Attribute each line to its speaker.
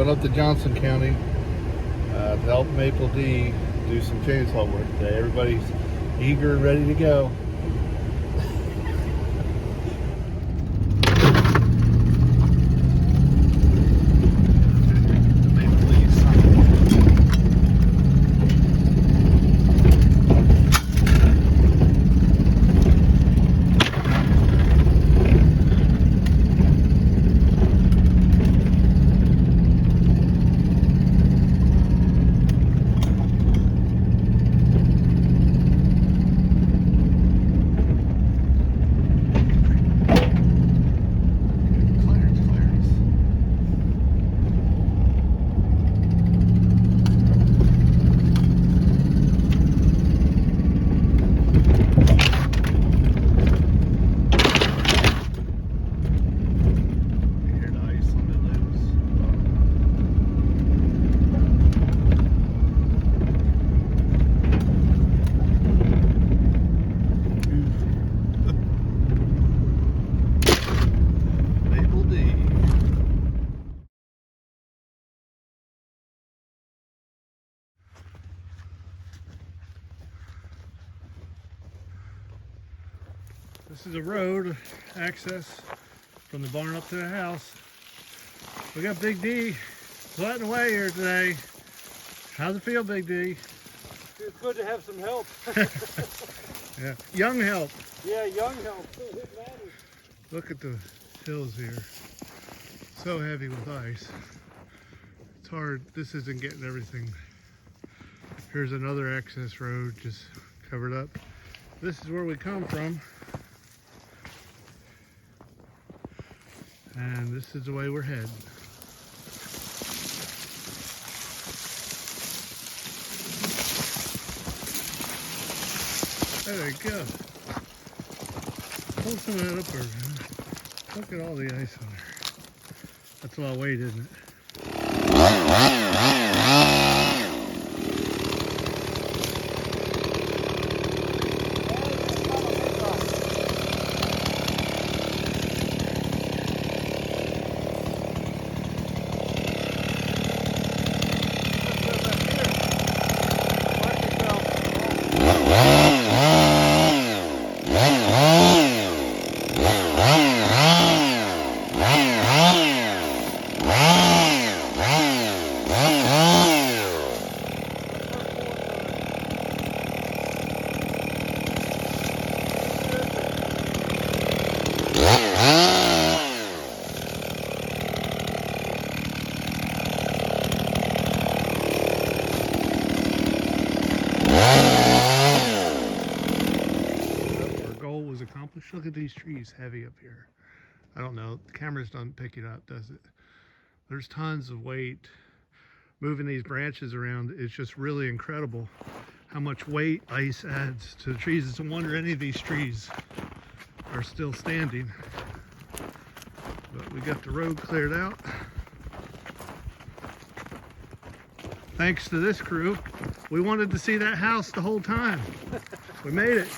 Speaker 1: Going up to Johnson County to help Maple D do some chainsaw work today. Everybody's eager and ready to go. This is a road access from the barn up to the house. We got Big D plotting away here today. How's it feel, Big D?
Speaker 2: It's good to have some help.
Speaker 1: Yeah, young help.
Speaker 2: Yeah, young help.
Speaker 1: Look at the hills here. So heavy with ice. It's hard. This isn't getting everything. Here's another access road just covered up. This is where we come from. And this is the way we're heading. There we go. Pull some of that up there, man. Look at all the ice on there. That's a lot of weight, isn't it? Accomplished. Look at these trees heavy up here. I don't know, the cameras don't pick it up, does it? There's tons of weight. Moving these branches around is just really incredible how much weight ice adds to the trees. It's a wonder any of these trees are still standing. But we got the road cleared out. Thanks to this crew. We wanted to see that house the whole time. We made it.